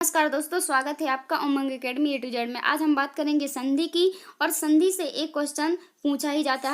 नमस्कार दोस्तों, स्वागत है आपका उमंग एकेडमी ए टू जेड में। आज हम बात करेंगे संधि की। और संधि से एक क्वेश्चन पूछा ही जाता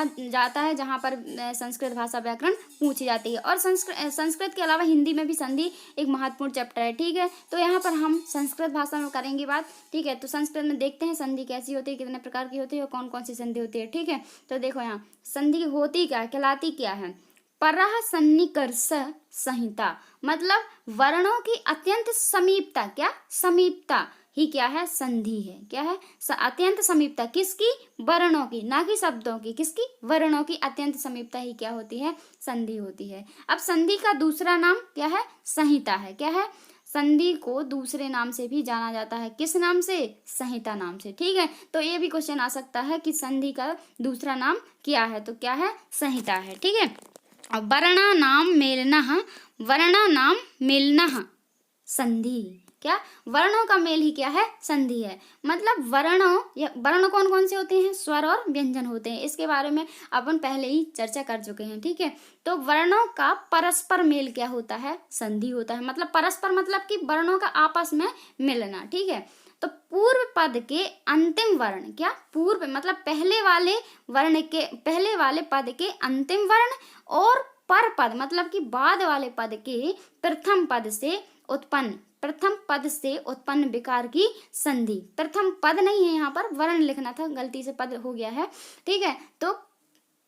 है जहां पर संस्कृत भाषा व्याकरण पूछी जाती है। और संस्कृत के अलावा हिंदी में भी संधि एक महत्वपूर्ण चैप्टर है। ठीक है, तो यहाँ पर हम संस्कृत भाषा में करेंगे बात। ठीक है, तो संस्कृत में देखते हैं संधि कैसी होती है, कितने प्रकार की होती है और कौन कौन सी संधि होती है। ठीक है, तो देखो यहाँ संधि होती क्या है, कहलाती क्या है। परः सन्निकर्ष संहिता, मतलब वर्णों की अत्यंत समीपता। क्या समीपता ही क्या है, संधि है। क्या है, अत्यंत समीपता। किसकी, वर्णों की, ना कि शब्दों की। किसकी, वर्णों की अत्यंत समीपता ही क्या होती है, संधि होती है। अब संधि का दूसरा नाम क्या है, संहिता है। क्या है, संधि को दूसरे नाम से भी जाना जाता है। किस नाम से, संहिता नाम से। ठीक है, तो ये भी क्वेश्चन आ सकता है कि संधि का दूसरा नाम क्या है, तो क्या है, संहिता है। ठीक है, वर्णानाम मेलनः, वर्णानाम मेलनः संधि। क्या, वर्णों का मेल ही क्या है, संधि है। मतलब वर्ण कौन कौन से होते हैं, स्वर और व्यंजन होते हैं। इसके बारे में अपन पहले ही चर्चा कर चुके हैं। ठीक है, तो वर्णों का परस्पर मेल क्या होता है, संधि होता है। मतलब परस्पर मतलब कि वर्णों का आपस में मिलना। ठीक है, तो पूर्व पद के अंतिम वर्ण, क्या पूर्व मतलब पहले वाले पद के अंतिम वर्ण, और पर पद मतलब कि बाद वाले पद के प्रथम पद से उत्पन्न विकार की संधि। प्रथम पद नहीं है, यहाँ पर वर्ण लिखना था, गलती से पद हो गया है। ठीक है, तो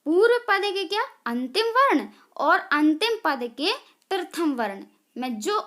पूर्व पद के क्या, अंतिम वर्ण, और अंतिम पद के प्रथम वर्ण में जो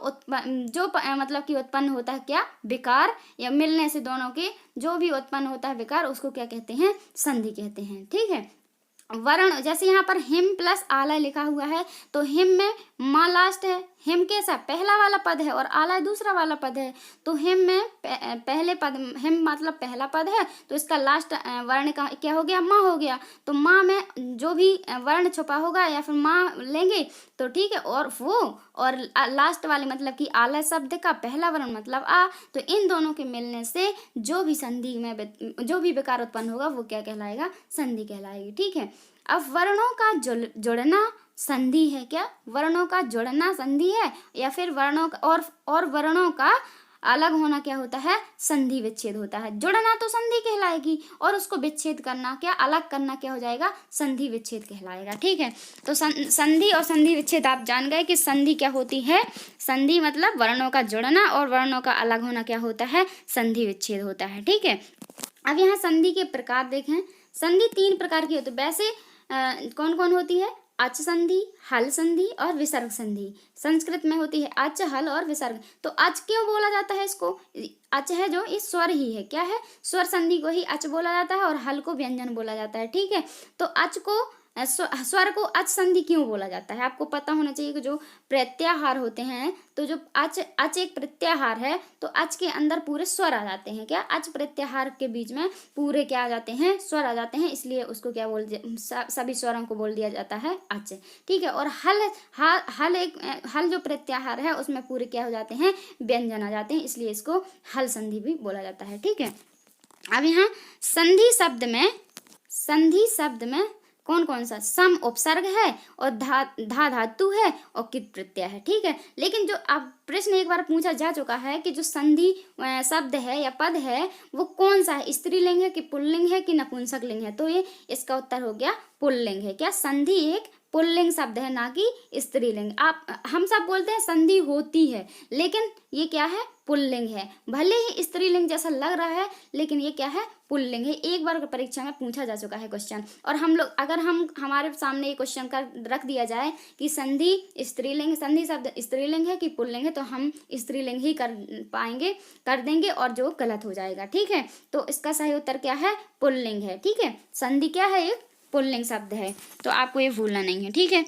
मतलब कि उत्पन्न होता है क्या, विकार, या मिलने से दोनों के जो भी उत्पन्न होता है विकार, उसको क्या कहते हैं, संधि कहते हैं। ठीक है, वर्ण जैसे यहाँ पर हिम प्लस आलय लिखा हुआ है, तो हिम में माँ लास्ट है। हिम कैसा, पहला वाला पद है, और आलय दूसरा वाला पद है। तो हिम में पहले पद, हिम मतलब पहला पद है, तो इसका लास्ट वर्ण का क्या हो गया, माँ हो गया। तो माँ में जो भी वर्ण छुपा होगा या फिर माँ लेंगे तो ठीक है, और वो और लास्ट वाले मतलब कि आलय शब्द का पहला वर्ण मतलब आ, तो इन दोनों के मिलने से जो भी संधि में जो भी विकार उत्पन्न होगा वो क्या कहलाएगा, संधि कहलाएगी। ठीक है, अब वर्णों का जुड़ना संधि है। क्या, वर्णों का जुड़ना संधि है, या फिर वर्णों का और वर्णों का अलग होना क्या होता है, संधि विच्छेद होता है। जुड़ना तो संधि कहलाएगी, और उसको विच्छेद करना, क्या अलग करना, क्या हो जाएगा, संधि विच्छेद कहलाएगा। ठीक है, तो संधि और संधि विच्छेद आप जान गए कि संधि क्या होती है। संधि मतलब वर्णों का जुड़ना, और वर्णों का अलग होना क्या होता है, संधि विच्छेद होता है। ठीक है, अब यहाँ संधि के प्रकार देखें। संधि 3 प्रकार की होती है। वैसे कौन कौन होती है, अच संधि, हल संधि और विसर्ग संधि। संस्कृत में होती है अच, हल और विसर्ग। तो अच क्यों बोला जाता है इसको, अच है जो इस स्वर ही है। क्या है, स्वर संधि को ही अच बोला जाता है, और हल को व्यंजन बोला जाता है। ठीक है, तो अच को स्वर को अच संधि क्यों बोला जाता है, आपको पता होना चाहिए कि जो प्रत्याहार होते हैं, तो जो अच एक प्रत्याहार है, तो अच के अंदर पूरे स्वर आ जाते हैं। क्या, अच प्रत्याहार के बीच में पूरे क्या आ जाते हैं, स्वर आ जाते हैं, इसलिए उसको क्या सभी स्वरों को बोल दिया जाता है अच। ठीक है, और हल जो प्रत्याहार है उसमें पूरे क्या हो जाते हैं, व्यंजन आ जाते हैं, इसलिए इसको हल संधि भी बोला जाता है। ठीक है, अब यहाँ संधि शब्द में कौन कौन सा, सम उपसर्ग है, और धा धातु है, और कित प्रत्यय है। ठीक है, लेकिन जो अब प्रश्न एक बार पूछा जा चुका है कि जो संधि शब्द है या पद है वो कौन सा है, स्त्रीलिंग है कि पुल्लिंग है कि नपुंसक लिंग है, तो ये इसका उत्तर हो गया पुल्लिंग है। क्या, संधि एक पुल्लिंग शब्द है, ना कि स्त्रीलिंग। हम सब बोलते हैं संधि होती है, लेकिन ये क्या है, पुल्लिंग है। भले ही स्त्रीलिंग जैसा लग रहा है, लेकिन ये क्या है, पुल्लिंग है। एक बार परीक्षा में पूछा जा चुका है क्वेश्चन, और हम लोग अगर हमारे सामने ये क्वेश्चन का रख दिया जाए कि संधि शब्द स्त्रीलिंग है कि पुल्लिंग है, तो हम स्त्रीलिंग ही कर देंगे, और जो गलत हो जाएगा। ठीक है, तो इसका सही उत्तर क्या है, पुल्लिंग है। ठीक है, संधि क्या है, एक पुल्लिंग शब्द है, तो आपको ये भूलना नहीं है। ठीक है,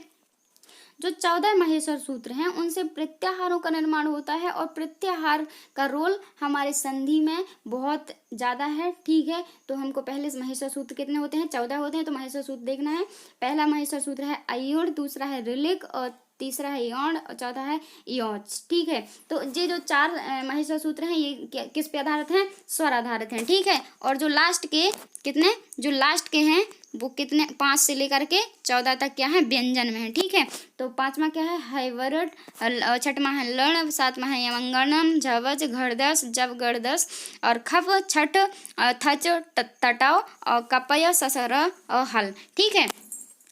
जो 14 महेश्वर सूत्र हैं उनसे प्रत्याहारों का निर्माण होता है, और प्रत्याहार का रोल हमारे संधि में बहुत ज़्यादा है। ठीक है, तो हमको पहले महेश्वर सूत्र कितने होते हैं, 14 होते हैं, तो महेश्वर सूत्र देखना है। पहला महेश्वर सूत्र है अयुण, दूसरा है ऋलिक, और तीसरा है यौण और चौथा है योच। ठीक है, तो ये जो 4 महेश्वर सूत्र हैं ये किस पे आधारित हैं? स्वर आधारित हैं। ठीक है, और जो लास्ट के हैं वो कितने 5 से लेकर के 14 तक क्या है? व्यंजन में है। ठीक है, तो 5वां क्या है? हैवरट, 6वां है लण, 7वां है यमंगणम, झवज, घड़दस, जब गड़दस और खफ, छठ, थच, तटाव और कपय, ससर और हल। ठीक है,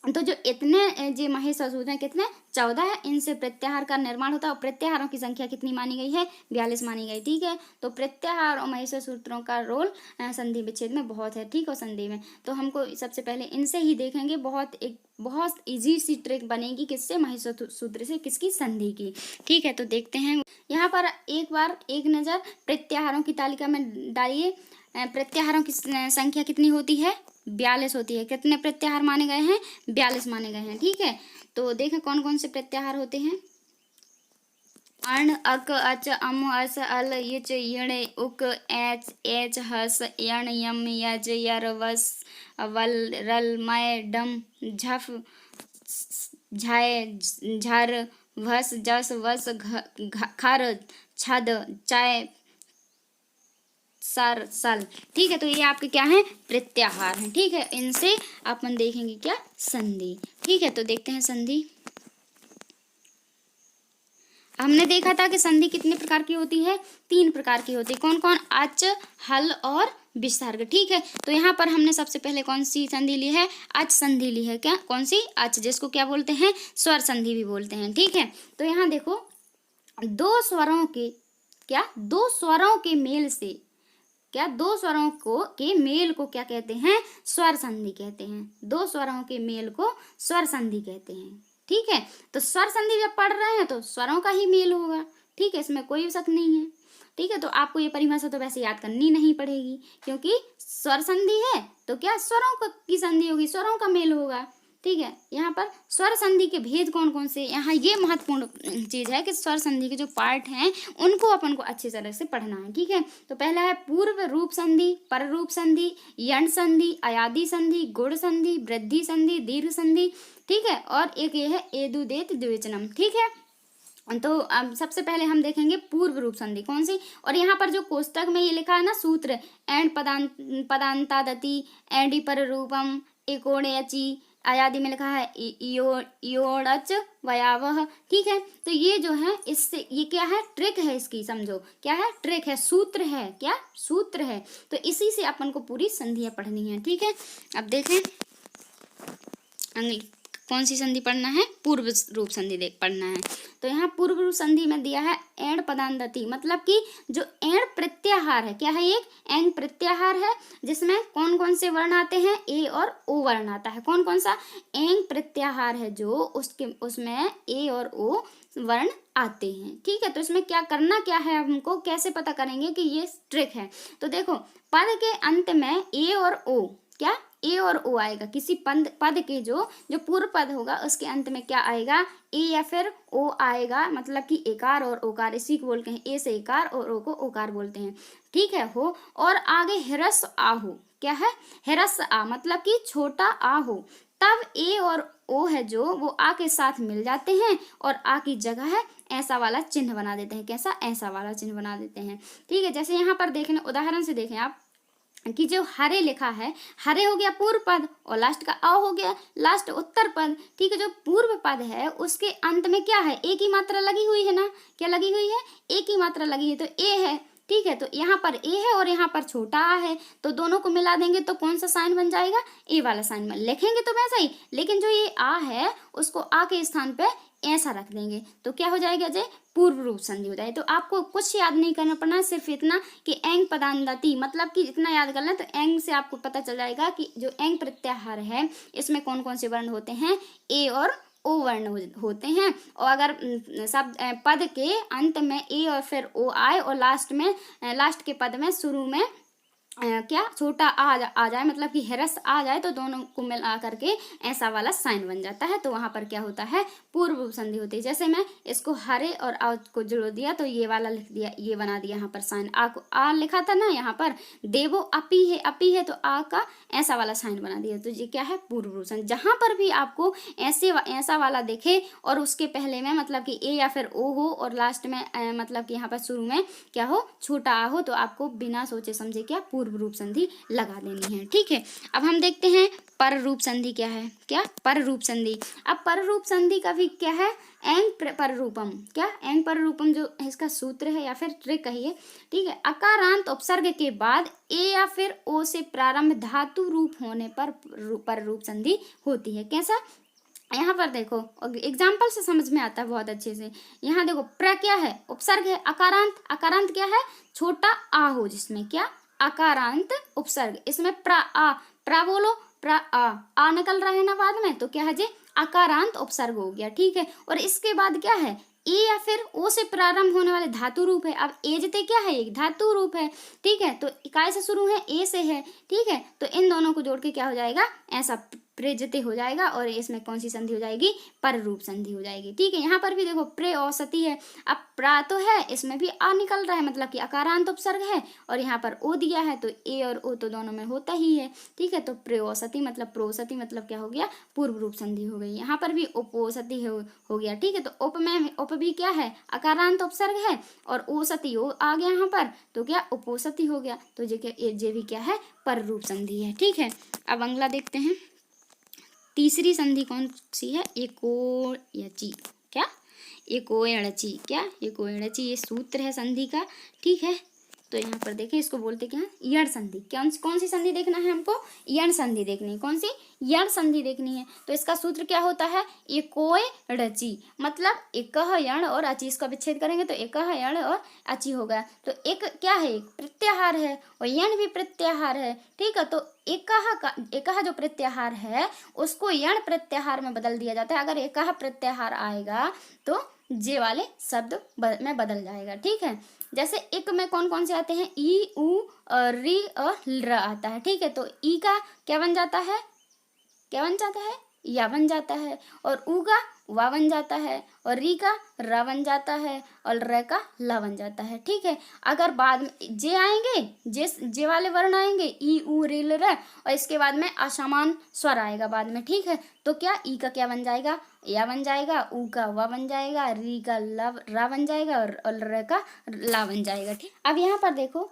तो जो इतने जो महेश्वर सूत्र हैं कितने? 14 है। इनसे प्रत्याहार का निर्माण होता है और प्रत्याहारों की संख्या कितनी मानी गई है? 42 मानी गई। ठीक है, तो प्रत्याहार और महेश्वर सूत्रों का रोल संधि विच्छेद में बहुत है। ठीक है, संधि में तो हमको सबसे पहले इनसे ही देखेंगे। बहुत इजी सी ट्रिक बनेगी किससे? महेश्वर सूत्र से, किसकी? संधि की। ठीक है, तो देखते हैं यहाँ पर एक बार एक नज़र प्रत्याहारों की तालिका में डालिए। प्रत्याहारों की संख्या कितनी होती है? 42 होती है। कितने प्रत्याहार माने गए हैं? 42 माने गए हैं। ठीक है, तो देखें कौन कौन से प्रत्याहार होते हैं। अण, अक, अच, अम, अस, अल, इच, इण, उक, एच, एच, हस, यण, यम, यज, यर, वस, वल, रल, मय, डम, झफ, झाय, झर, भस, जस, वस, खर, छद, चाय, सर, सल। ठीक है, तो ये आपके क्या है? प्रत्याहार हैं। ठीक है, इनसे अपन देखेंगे क्या? संधि। ठीक है, तो देखते हैं संधि। हमने देखा था कि संधि कितने प्रकार की होती है? 3 प्रकार की होती है। कौन कौन? अच, हल और विसर्ग। ठीक है, तो यहाँ पर हमने सबसे पहले कौन सी संधि ली है? अच संधि ली है। क्या? कौन सी? अच, जिसको क्या बोलते हैं? स्वर संधि भी बोलते हैं। ठीक है, तो यहाँ देखो 2 स्वरों के मेल से क्या? 2 स्वरों के मेल को क्या कहते हैं? स्वर संधि कहते हैं। 2 स्वरों के मेल को स्वर संधि कहते हैं। ठीक है, तो स्वर संधि जब पढ़ रहे हैं तो स्वरों का ही मेल होगा। ठीक है, इसमें कोई शक नहीं है। ठीक है, तो आपको ये परिभाषा तो वैसे याद करनी नहीं पड़ेगी, क्योंकि स्वर संधि है तो क्या? स्वरों की संधि होगी, स्वरों का मेल होगा। ठीक है, यहाँ पर स्वर संधि के भेद कौन कौन से? यहाँ ये महत्वपूर्ण चीज है कि स्वर संधि के जो पार्ट हैं उनको अपन को अच्छी तरह से पढ़ना है। ठीक है, तो पहला है पूर्व रूप संधि, पर रूप संधि, यण संधि, अयादि संधि, गुण संधि, वृद्धि संधि, दीर्घ संधि। ठीक है, और एक ये है एदुदेत द्विवचनम। ठीक है, तो अब सबसे पहले हम देखेंगे पूर्व रूप संधि कौन सी। और यहाँ पर जो कोष्टक में ये लिखा है ना सूत्र, एंड पदांतादति, एंडी पर रूपम, एकोणयचि, अयादि में लिखा है इयोड़च वयावह। ठीक है, तो ये जो है इससे ये क्या है? ट्रिक है इसकी, समझो क्या है? ट्रिक है, सूत्र है। क्या? सूत्र है। तो इसी से अपन को पूरी संधियां पढ़नी है। ठीक है, अब देखें कौन सी संधि पढ़ना है? पूर्व रूप संधि पढ़ना है। तो यहाँ पूर्व रूप संधि में दिया है एण पदांतति, मतलब कि जो एण प्रत्याहार है, क्या है? एक एंग प्रत्याहार है जिसमें कौन कौन से वर्ण आते हैं? ए और ओ वर्ण आता है। कौन कौन सा? एंग प्रत्याहार है जो उसमें ए और ओ वर्ण आते हैं। ठीक है, तो इसमें क्या करना क्या है? हमको कैसे पता करेंगे कि ये ट्रिक है? तो देखो पद के अंत में ए और ओ, क्या? ए और ओ आएगा। किसी पद के जो पूर्व पद होगा उसके अंत में क्या आएगा? ए या फिर ओ आएगा, मतलब कि एकार और ओकार, इसी को बोलते हैं। ए से एकार और ओ को ओकार बोलते हैं। ठीक है, हो और आगे ह्रस्व आ हो। क्या है? ह्रस्व आ, मतलब कि छोटा आ हो, तब ए और ओ है जो वो आ के साथ मिल जाते हैं और आ की जगह है ऐसा वाला चिन्ह बना देते हैं। कैसा? ऐसा वाला चिन्ह बना देते हैं। ठीक है, जैसे यहाँ पर देखें, उदाहरण से देखें आप कि जो हरे लिखा है, हरे हो गया पूर्व पद और लास्ट का अ हो गया लास्ट उत्तर पद। ठीक है, जो पूर्व पद है उसके अंत में क्या है? एक ही मात्रा लगी हुई है ना? क्या लगी हुई है? एक ही मात्रा लगी है, तो ए है। ठीक है, तो यहाँ पर ए है और यहाँ पर छोटा आ है, तो दोनों को मिला देंगे तो कौन सा साइन बन जाएगा? ए वाला साइन में लिखेंगे तो वैसा ही, लेकिन जो ये आ है उसको आ के स्थान पे ऐसा रख देंगे तो क्या हो जाएगा? जय पूर्व रूप संधि हो जाए। तो आपको कुछ याद नहीं करना पड़ना, सिर्फ इतना कि एंग पदांतति, मतलब कि इतना याद कर लें तो एंग से आपको पता चल जाएगा कि जो एंग प्रत्याहार है इसमें कौन कौन से वर्ण होते हैं? ए और ओ वर्ण होते हैं। और अगर सब पद के अंत में ए और फिर ओ आए और लास्ट के पद में शुरू में क्या छोटा आ जाए, मतलब कि ह्रस्व आ जाए तो दोनों को मिला करके ऐसा वाला साइन बन जाता है, तो वहां पर क्या होता है, पूर्व रूप संधि होती है। जैसे मैं इसको हरे और आ को जोड़ दिया तो ये वाला लिख दिया, ये बना दिया यहाँ पर साइन, आ को आ लिखा था ना यहाँ पर, देवो अपी है तो आ का ऐसा वाला साइन बना दिया, तो ये क्या है, पूर्व रूप संधि। जहां पर भी आपको ऐसा वाला देखे और उसके पहले में मतलब कि ए या फिर ओ हो और लास्ट में मतलब कि यहाँ पर शुरू में क्या हो, छोटा आ हो, तो आपको बिना सोचे समझे क्या पूर्व रूप संधि लगा देनी है। ठीक है, अब हम देखते हैं पर रूप संधि क्या है। क्या, पर रूप संधि। अब पर रूप संधि का भी क्या है, एंग पर रूपम। क्या, एंग पर रूपम जो इसका सूत्र है या फिर ट्रिक कहिए। ठीक है, अकारांत उपसर्ग के बाद ए या फिर ओ से प्रारंभ धातु रूप होने पर रूप संधि होती है। कैसा, यहाँ पर देखो एग्जाम्पल से समझ में आता है बहुत अच्छे से। यहाँ देखो प्र क्या है, उपसर्ग है। अकारांत, अकारांत क्या है, छोटा आ हो जिसमें, क्या, अकारांत उपसर्ग, इसमें प्रा बोलो, प्र आ निकल रहा है ना बाद में, तो क्या है जी, अकारांत उपसर्ग हो गया। ठीक है, और इसके बाद क्या है, ए या फिर ओ से प्रारंभ होने वाले धातु रूप है। अब एजते क्या है, एक धातु रूप है। ठीक है, तो इकाई से शुरू है, ए से है। ठीक है, तो इन दोनों को जोड़ के क्या हो जाएगा, ऐसा प्रेजते हो जाएगा, और इसमें कौन सी संधि हो जाएगी, पर रूप संधि हो जाएगी। ठीक है, यहाँ पर भी देखो प्रे औसती है। अब प्रा तो है, इसमें भी आ निकल रहा है, मतलब कि अकारांत उपसर्ग है, और यहाँ पर ओ दिया है, तो ए और ओ तो दोनों में होता ही है। ठीक है, तो प्रेओसती मतलब प्रोसती मतलब क्या हो गया, पूर्व रूप संधि हो गई। यहाँ पर भी उपोसती हो गया। ठीक है, तो उप में उप भी क्या है, अकारांत उपसर्ग है, और ओसती ओ आ गया यहाँ पर, तो क्या उपोसती हो गया, तो ये भी क्या है, पर रूप संधि है। ठीक है, अब अगला देखते हैं, तीसरी संधि कौन सी है, एकोयची। क्या, एकोयची। क्या, एकोयची, ये सूत्र है संधि का। ठीक है, तो यहाँ पर देखें, इसको बोलते क्या है, यण संधि। कौन सी संधि देखना है हमको, यण संधि देखनी है। कौन सी, यण संधि देखनी है। तो इसका सूत्र क्या होता है, एकोय ड़ची, मतलब एक यण और अची, इसका विच्छेद करेंगे तो एक यण और अची होगा। तो एक क्या है, एक प्रत्याहार है, और यण भी प्रत्याहार है। ठीक है, तो एक जो प्रत्याहार है उसको यण प्रत्याहार में बदल दिया जाता है। अगर एक प्रत्याहार आएगा तो जे वाले शब्द में बदल जाएगा। ठीक है, जैसे एक में कौन कौन से आते हैं, ई उ री और र आता है। ठीक है, तो ई का क्या बन जाता है, क्या बन जाता है, या बन जाता है, और उ का वा बन जाता है, और री का रा बन जाता है, और र का ला बन जाता है। ठीक है, अगर बाद में जे आएंगे, जे वाले वर्ण आएंगे, ई उ री ल र, और इसके बाद में असमान स्वर आएगा बाद में। ठीक है, तो क्या, ई का क्या बन जाएगा, या बन जाएगा, उ का वा बन जाएगा, री का रा बन जाएगा, और र का ला बन जाएगा। ठीक, अब यहाँ पर देखो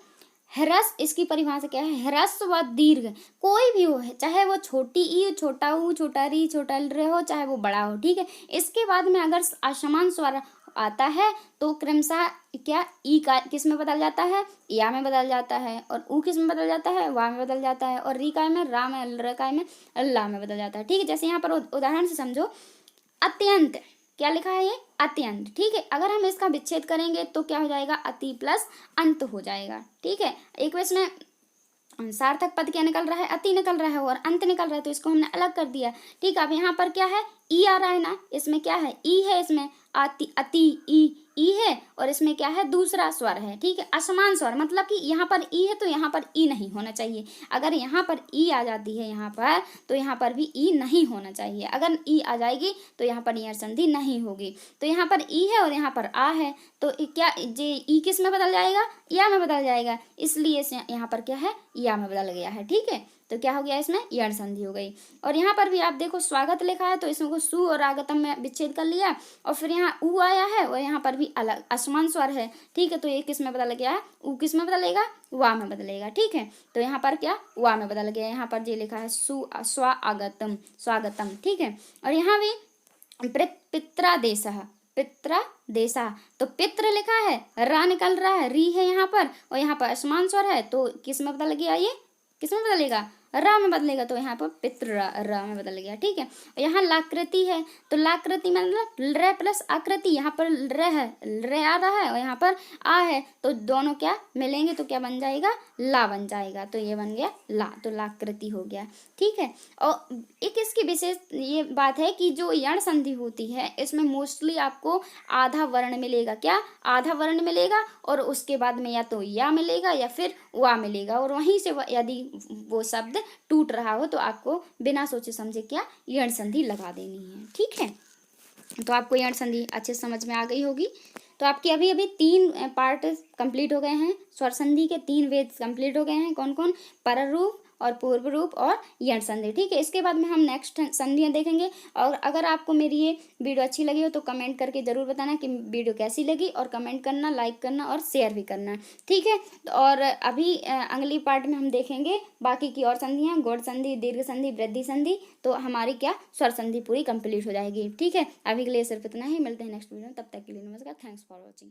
ह्रस्व, इसकी परिभाषा क्या है, ह्रस्व व दीर्घ कोई भी हो, चाहे वो छोटी ई, छोटा ऊ, छोटा री, छोटा र हो, चाहे वो बड़ा हो। ठीक है, इसके बाद में अगर असमान स्वर आता है तो क्रमशः क्या, ई का किस में बदल जाता है, या में बदल जाता है, और ऊ किस में बदल जाता है, वा में बदल जाता है, और री काय में, रा में, र काय में, ला में बदल जाता है। ठीक है, जैसे यहाँ पर उदाहरण से समझो, अत्यंत, क्या लिखा है ये, अत्यंत। ठीक है, अगर हम इसका विच्छेद करेंगे तो क्या हो जाएगा, अति प्लस अंत हो जाएगा। ठीक है, एक इसमें सार्थक पद क्या निकल रहा है, अति निकल रहा है और अंत निकल रहा है, तो इसको हमने अलग कर दिया। ठीक है, अब यहाँ पर क्या है, ई आ रहा है ना, इसमें क्या है, ई है, इसमें अति ई है, और इसमें क्या है, दूसरा स्वर है। ठीक है, असमान स्वर, मतलब कि यहाँ पर ई है तो यहाँ पर ई नहीं होना चाहिए। अगर यहाँ पर ई आ जाती है यहाँ पर, तो यहाँ पर भी ई नहीं होना चाहिए। अगर ई आ जाएगी तो यहाँ पर यण संधि नहीं होगी। तो यहाँ पर ई है और यहाँ पर आ है, तो क्या जे ई किस में बदल जाएगा, या में बदल जाएगा, इसलिए यहाँ पर क्या है, या में बदल गया है। ठीक है, तो क्या हो गया, इसमें यण संधि हो गई। और यहाँ पर भी आप देखो स्वागत लिखा है, तो इसमें को सु और आगतम में विच्छेद कर लिया, और फिर यहाँ उ आया है, और यहाँ पर भी अलग असमान स्वर है। ठीक है, तो ये किस में बदल गया है, उ किस में बदलेगा, वा में बदलेगा। ठीक है, तो यहाँ पर क्या, वा में बदल गया। यहाँ पर जे लिखा है स्वागतम, स्वागतम। ठीक है, और यहाँ भी पित्रादेशः, पित्रादेशः, तो पित्र लिखा है, रा निकल रहा है, री है यहाँ पर, और यहाँ पर असमान स्वर है, तो किस में बदल गया, ये किस में बदलेगा, र में बदलेगा, तो यहाँ पर पितृ र में बदल गया। ठीक है, यहाँ लाकृति है, तो लाकृति मतलब र प्लस आकृति, यहाँ पर र है, र आ रहा है और यहाँ पर आ है, तो दोनों क्या मिलेंगे तो क्या बन जाएगा, ला बन जाएगा। तो ये बन गया ला, तो लाकृति हो गया। ठीक है, और एक इसकी विशेष ये बात है कि जो यण संधि होती है इसमें मोस्टली आपको आधा वर्ण मिलेगा। क्या, आधा वर्ण मिलेगा, और उसके बाद में या तो या मिलेगा या फिर वा मिलेगा, और वहीं से यदि वो शब्द टूट रहा हो तो आपको बिना सोचे समझे क्या यण संधि लगा देनी है। ठीक है, तो आपको यण संधि अच्छे समझ में आ गई होगी। तो आपके अभी अभी 3 पार्ट कंप्लीट हो गए हैं, स्वर संधि के 3 वेद कंप्लीट हो गए हैं। कौन कौन, पर रूप और पूर्व रूप और यण संधि। ठीक है, इसके बाद में हम नेक्स्ट संधियां देखेंगे। और अगर आपको मेरी ये वीडियो अच्छी लगी हो तो कमेंट करके ज़रूर बताना कि वीडियो कैसी लगी, और कमेंट करना, लाइक करना और शेयर भी करना। ठीक है, और अभी अगली पार्ट में हम देखेंगे बाकी की और संधियाँ, गौड़ संधि, दीर्घ संधि, वृद्धि संधि, तो हमारी क्या स्वर संधि पूरी कंप्लीट हो जाएगी। ठीक है, अभी के लिए सिर्फ इतना ही, मिलते हैं नेक्स्ट वीडियो में, तब तक के लिए नमस्कार, थैंक्स फॉर वॉचिंग।